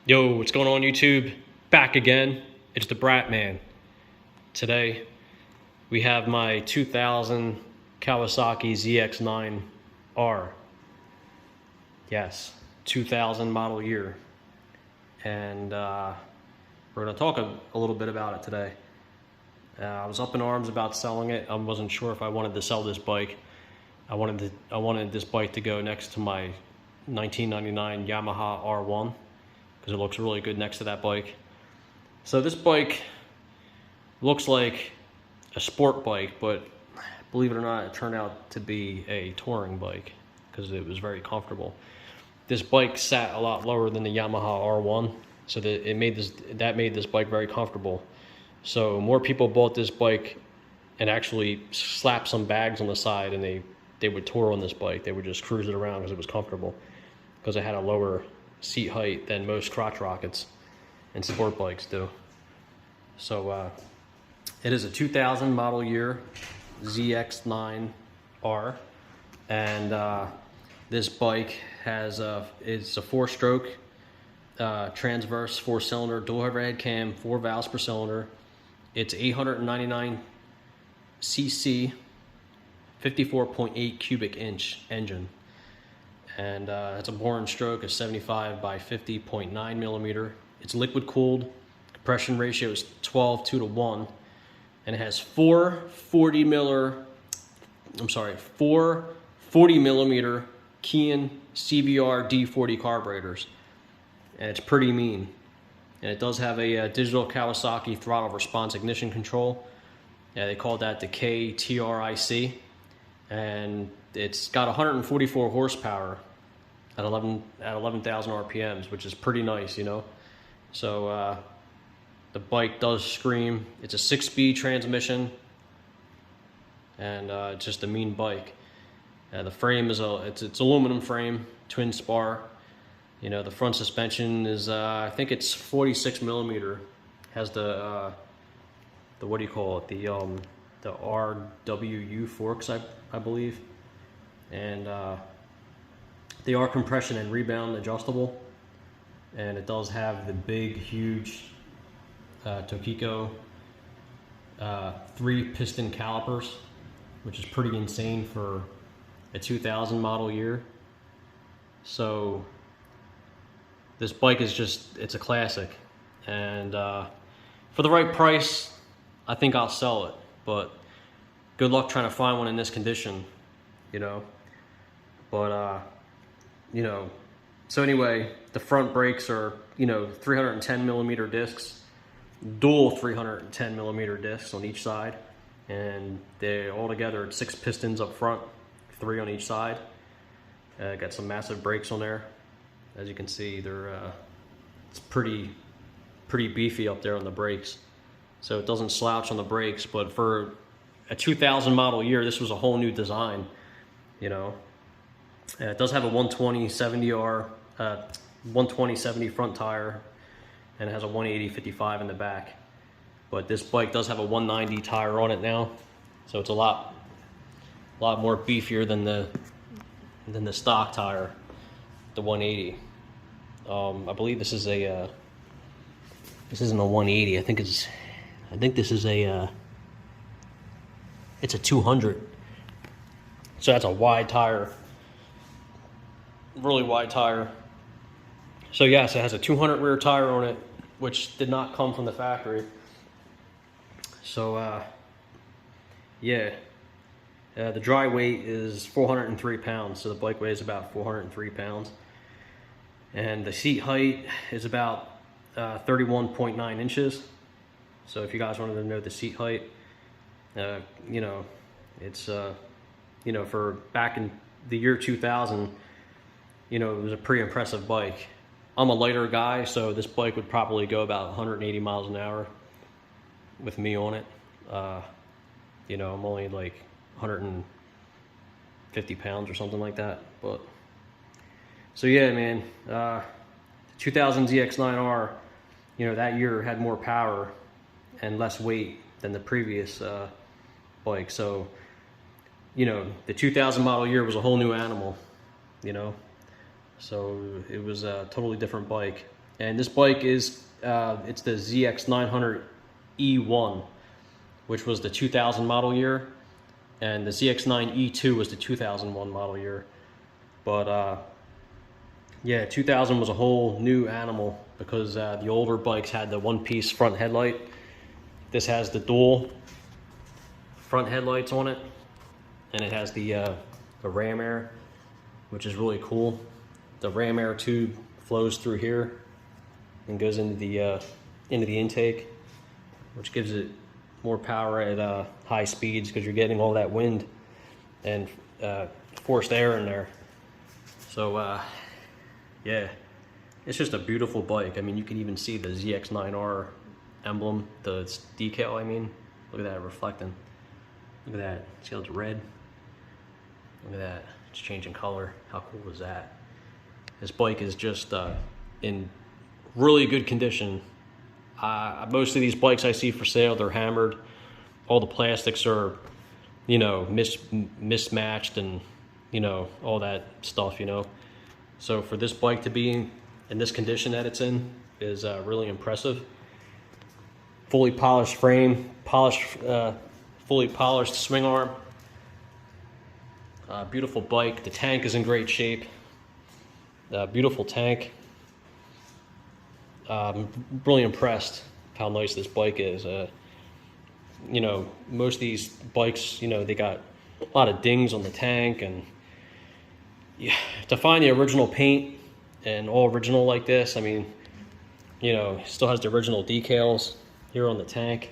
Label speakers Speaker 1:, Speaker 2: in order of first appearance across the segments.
Speaker 1: Yo, what's going on YouTube? Back again. It's the Brat Man. Today, we have my 2000 Kawasaki ZX9-R. Yes, 2000 model year. And we're going to talk a little bit about it today. I was up in arms about selling it. I wasn't sure if I wanted to sell this bike. I wanted this bike to go next to my 1999 Yamaha R1. Because it looks really good next to that bike. So this bike looks like a sport bike, but believe it or not, it turned out to be a touring bike because it was very comfortable. This bike sat a lot lower than the Yamaha R1, so that made this bike very comfortable. So more people bought this bike and actually slapped some bags on the side, and they would tour on this bike. They would just cruise it around because it was comfortable, because it had a lower seat height than most crotch rockets and sport bikes do. So it is a 2000 model year ZX9-R, and this bike has it's a 4-stroke transverse 4-cylinder dual overhead cam, 4 valves per cylinder. It's 899 cc 54.8 cubic inch engine. And it's a bore and stroke of 75 by 50.9 millimeter. It's liquid cooled. Compression ratio is 12:2:1, and it has four 40 millimeter Kian CVR D40 carburetors, and it's pretty mean. And it does have a digital Kawasaki throttle response ignition control. Yeah, they call that the KTRIC, and it's got 144 horsepower at 11,000 RPMs, which is pretty nice, you know. So the bike does scream. It's a 6-speed transmission, and it's just a mean bike. The frame is it's aluminum frame, twin spar. You know, the front suspension is I think it's 46 millimeter. Has the what do you call it? The RWU forks, I believe, and they are compression and rebound adjustable, and it does have the big, huge Tokiko 3-piston calipers, which is pretty insane for a 2000 model year. So this bike is it's a classic, and for the right price, I think I'll sell it, but good luck trying to find one in this condition, you know. But you know, so anyway, the front brakes are, you know, 310 millimeter discs, dual 310 millimeter discs on each side, and they all together it's 6 pistons up front, 3 on each side. Got some massive brakes on there. As you can see, they're it's pretty beefy up there on the brakes, so it doesn't slouch on the brakes. But for a 2000 model year, this was a whole new design, you know. It does have a 120/70R, 120/70 front tire, and it has a 180/55 in the back. But this bike does have a 190 tire on it now, so it's a lot more beefier than the stock tire, the 180. I believe this is a this isn't a 180. I think this is a it's a 200. So that's a wide tire. Really wide tire. So yes, it has a 200 rear tire on it, which did not come from the factory. So yeah, the dry weight is 403 pounds, so the bike weighs about 403 pounds, and the seat height is about 31.9 inches. So if you guys wanted to know the seat height, you know, it's you know, for back in the year 2000, you know, it was a pretty impressive bike. I'm a lighter guy, so this bike would probably go about 180 miles an hour with me on it. You know, I'm only like 150 pounds or something like that. But so yeah, man, 2000 ZX9-R, you know, that year had more power and less weight than the previous bike. So, you know, the 2000 model year was a whole new animal, you know. So it was a totally different bike. And this bike is, it's the ZX900 E1, which was the 2000 model year, and the ZX9 E2 was the 2001 model year. But yeah, 2000 was a whole new animal because the older bikes had the one-piece front headlight. This has the dual front headlights on it, and it has the ram air, which is really cool. The ram air tube flows through here and goes into the intake, which gives it more power at high speeds because you're getting all that wind and forced air in there. So yeah, it's just a beautiful bike. I mean, you can even see the ZX9-R emblem, the decal, I mean. Look at that reflecting. Look at that. See how it's red? Look at that. It's changing color. How cool is that? This bike is just in really good condition. Most of these bikes I see for sale, they're hammered. All the plastics are, you know, mismatched and, you know, all that stuff, you know. So for this bike to be in this condition that it's in is really impressive. Fully polished frame, fully polished swing arm. Beautiful bike. The tank is in great shape. Beautiful tank. I'm really impressed how nice this bike is. You know, most of these bikes, you know, they got a lot of dings on the tank, and yeah, to find the original paint and all original like this, I mean, you know, it still has the original decals here on the tank.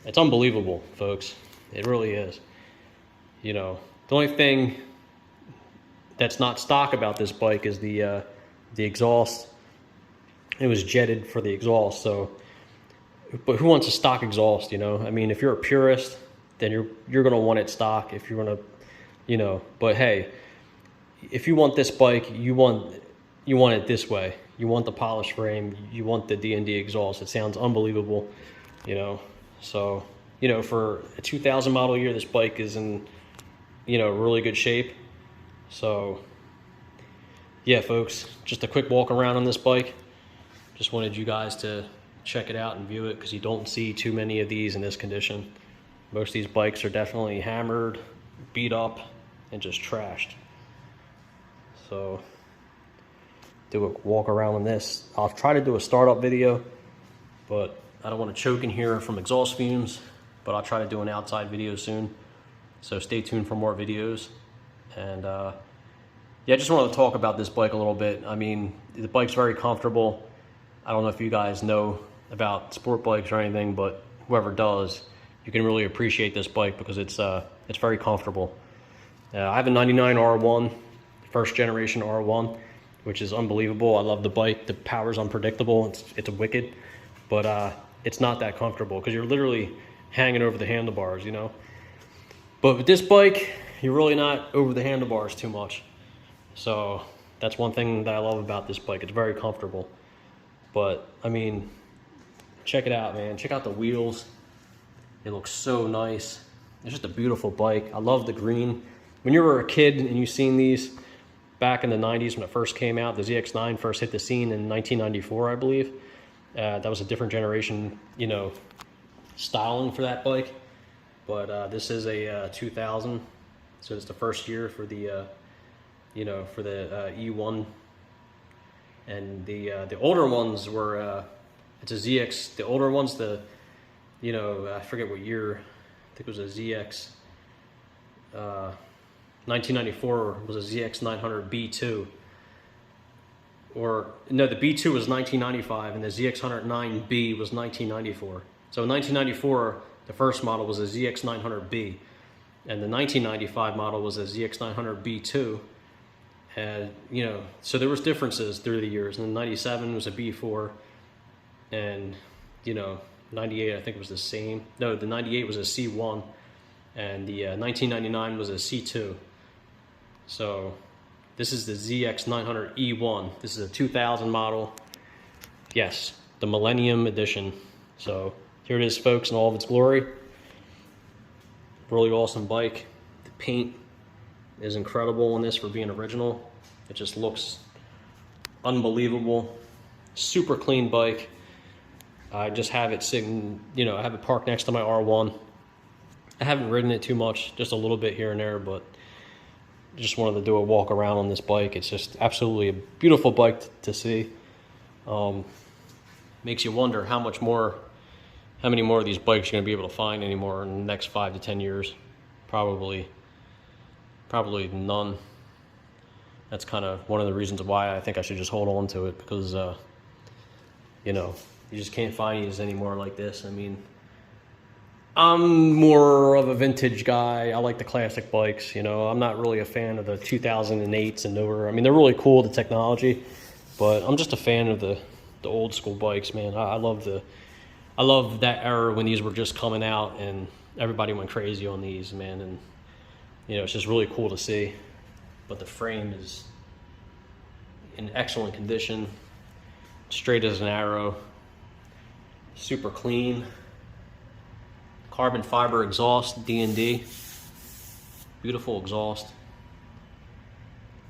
Speaker 1: It's unbelievable, folks. It really is. You know, the only thing that's not stock about this bike is the exhaust. It was jetted for the exhaust, so, but who wants a stock exhaust, you know? I mean, if you're a purist, then you're gonna want it stock. If you're gonna, you know, but hey, if you want this bike, you want it this way. You want the polished frame, you want the D&D exhaust. It sounds unbelievable, you know? So, you know, for a 2000 model year, this bike is in, you know, really good shape. So yeah, folks, just a quick walk around on this bike. Just wanted you guys to check it out and view it because you don't see too many of these in this condition. Most of these bikes are definitely hammered, beat up, and just trashed. So do a walk around on this. I'll try to do a startup video, but I don't want to choke in here from exhaust fumes, but I'll try to do an outside video soon. So stay tuned for more videos. And yeah, I just wanted to talk about this bike a little bit. I mean, the bike's very comfortable. I don't know if you guys know about sport bikes or anything, but whoever does, you can really appreciate this bike because it's very comfortable. I have a 99 R1, first generation R1, which is unbelievable. I love the bike. The power's unpredictable. It's wicked, but it's not that comfortable because you're literally hanging over the handlebars, you know. But with this bike, you're really not over the handlebars too much. So that's one thing that I love about this bike. It's very comfortable. But I mean, check it out, man. Check out the wheels. It looks so nice. It's just a beautiful bike. I love the green. When you were a kid and you seen these back in the 90s when it first came out, the ZX9 first hit the scene in 1994, I believe. That was a different generation, you know, styling for that bike. But this is a 2000, so it's the first year for the, you know, for the E1. And the older ones were, it's a ZX, the older ones, you know, I forget what year, I think it was a ZX, 1994 was a ZX900 B2. Or, no, the B2 was 1995 and the ZX900B was 1994. So in 1994, the first model was a ZX900B, and the 1995 model was a ZX900B2. And, you know, so there was differences through the years. And then 97 was a B4, and, you know, 98 I think it was the same. No, the 98 was a C1, and the 1999 was a C2. So this is the ZX900 E1. This is a 2000 model. Yes, the Millennium Edition. So here it is, folks, in all of its glory. Really awesome bike. The paint is incredible on this for being original. It just looks unbelievable. Super clean bike. I just have it sitting, you know, I have it parked next to my R1. I haven't ridden it too much, just a little bit here and there, but just wanted to do a walk around on this bike. It's just absolutely a beautiful bike to see. Makes you wonder how many more of these bikes you're going to be able to find anymore in the next 5 to 10 years. Probably none. That's kind of one of the reasons why I think I should just hold on to it, because you know, you just can't find these anymore like this. I mean, I'm more of a vintage guy. I like the classic bikes, you know. I'm not really a fan of the 2008s and newer. I mean, they're really cool, the technology, but I'm just a fan of the old school bikes, man. I love that era when these were just coming out and everybody went crazy on these, man. And you know, it's just really cool to see. But the frame is in excellent condition, straight as an arrow, super clean. Carbon fiber exhaust, D&D, beautiful exhaust,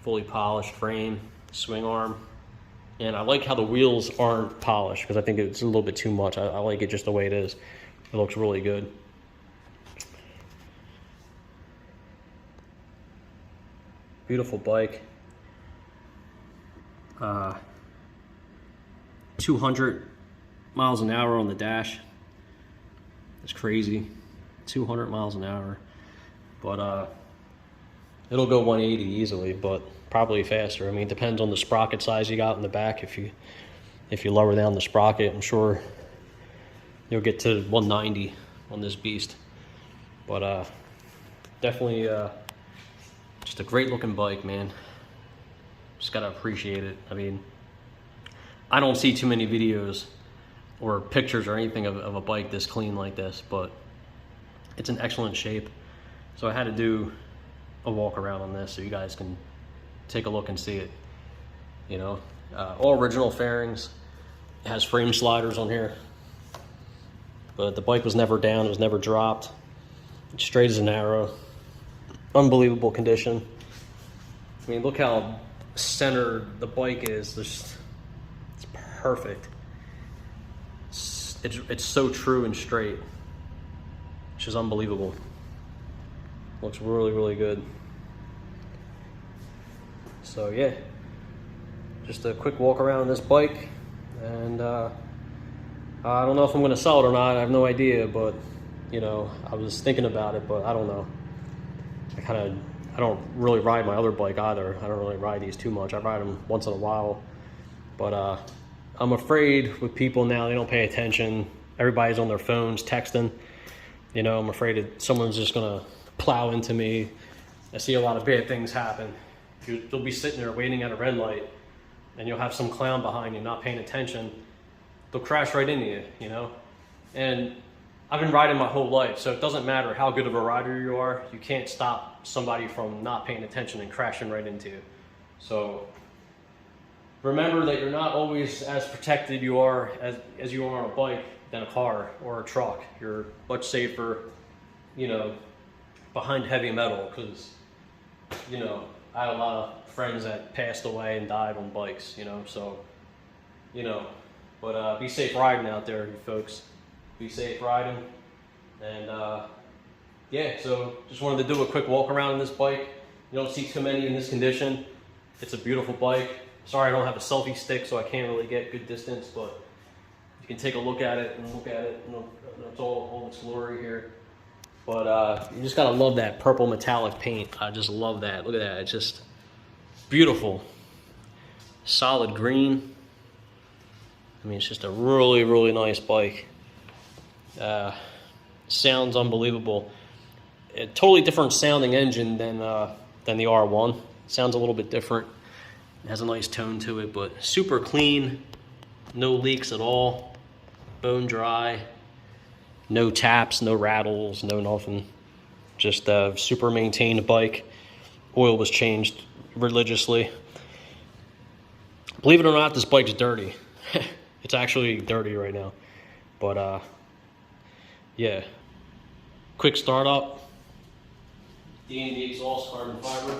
Speaker 1: fully polished frame, swing arm, and I like how the wheels aren't polished, because I think it's a little bit too much. I like it just the way it is. It looks really good. Beautiful bike. 200 miles an hour on the dash. It's crazy. 200 miles an hour. But it'll go 180 easily, but probably faster. I mean, it depends on the sprocket size you got in the back. If you lower down the sprocket, I'm sure you'll get to 190 on this beast. But definitely just a great looking bike, man. Just gotta appreciate it. I mean, I don't see too many videos or pictures or anything of a bike this clean like this, but it's in excellent shape. So I had to do a walk around on this so you guys can take a look and see it. You know, all original fairings. It has frame sliders on here, but the bike was never down, it was never dropped. It's straight as an arrow. Unbelievable condition. I mean, look how centered the bike is. It's perfect. It's so true and straight. It's just unbelievable. Looks really, really good. So yeah, just a quick walk around on this bike, and I don't know if I'm gonna sell it or not. I have no idea, but you know, I was thinking about it, but I don't know. I don't really ride my other bike either. I don't really ride these too much. I ride them once in a while, but I'm afraid with people now, they don't pay attention. Everybody's on their phones texting. You know, I'm afraid that someone's just gonna plow into me. I see a lot of bad things happen. You'll be sitting there waiting at a red light, and you'll have some clown behind you not paying attention. They'll crash right into you, you know? And I've been riding my whole life, so it doesn't matter how good of a rider you are, you can't stop somebody from not paying attention and crashing right into you. So remember that you're not always as protected you are as you are on a bike than a car or a truck. You're much safer, you know, behind heavy metal, because, you know, I had a lot of friends that passed away and died on bikes, you know, so, you know, but be safe riding out there, you folks. Be safe riding. And yeah, so just wanted to do a quick walk around on this bike. You don't see too many in this condition. It's a beautiful bike. Sorry I don't have a selfie stick, so I can't really get good distance, but you can take a look at it and it's all its glory here. But you just gotta love that purple metallic paint. I just love that. Look at that. It's just beautiful. Solid green. I mean, it's just a really, really nice bike. Sounds unbelievable. A totally different sounding engine than the R1. Sounds a little bit different. It has a nice tone to it, but super clean. No leaks at all. Bone dry. No taps, no rattles, no nothing. Just a super maintained bike. Oil was changed religiously. Believe it or not, this bike's dirty. It's actually dirty right now. But yeah. Quick start up. D&D exhaust, carbon fiber.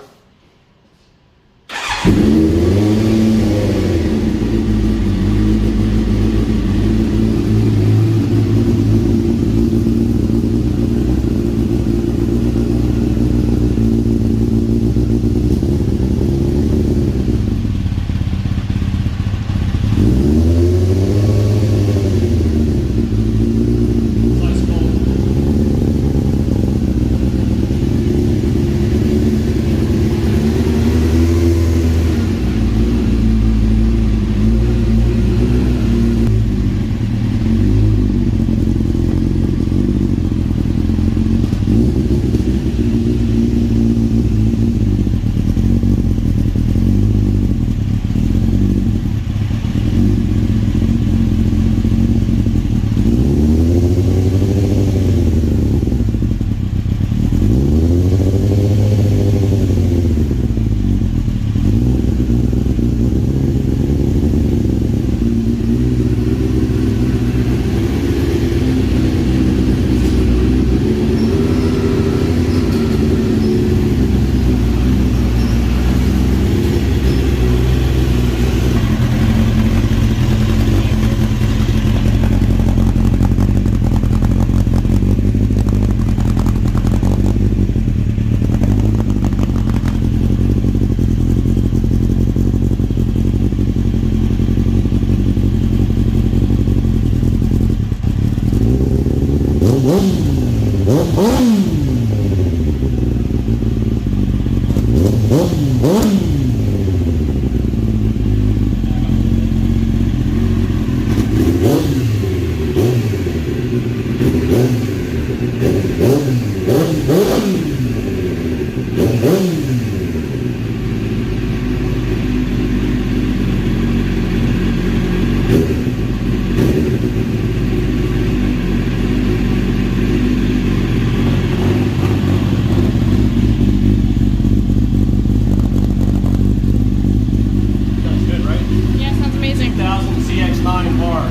Speaker 1: 2000 ZX9-R.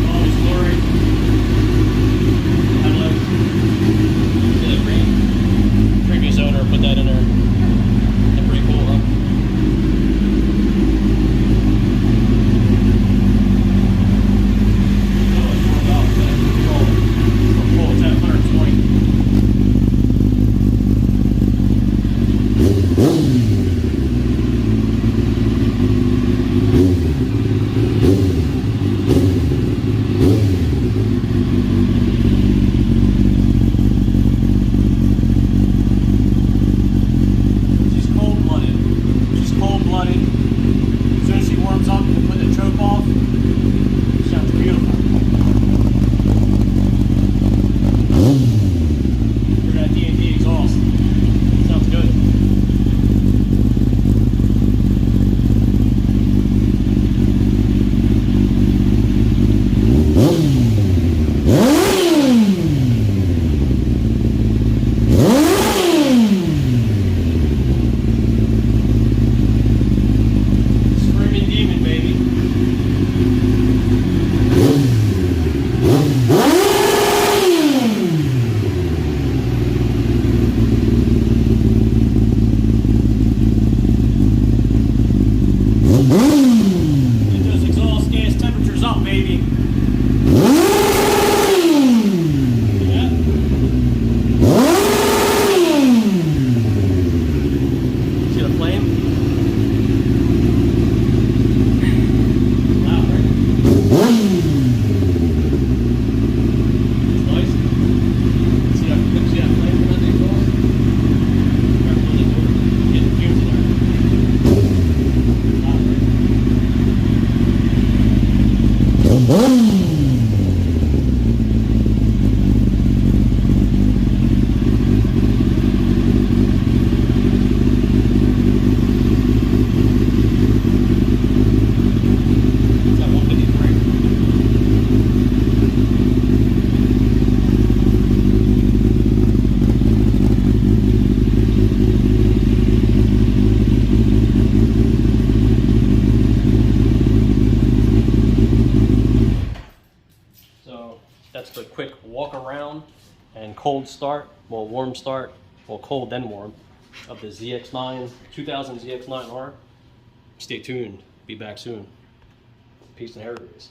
Speaker 1: Oh, it's glory. Headlights. The previous owner put that in there. That's pretty cool, huh? That's the quick walk around and cold start, well warm start, well cold then warm, of the ZX9, 2000 ZX9R. Stay tuned, be back soon. Peace and hair grease.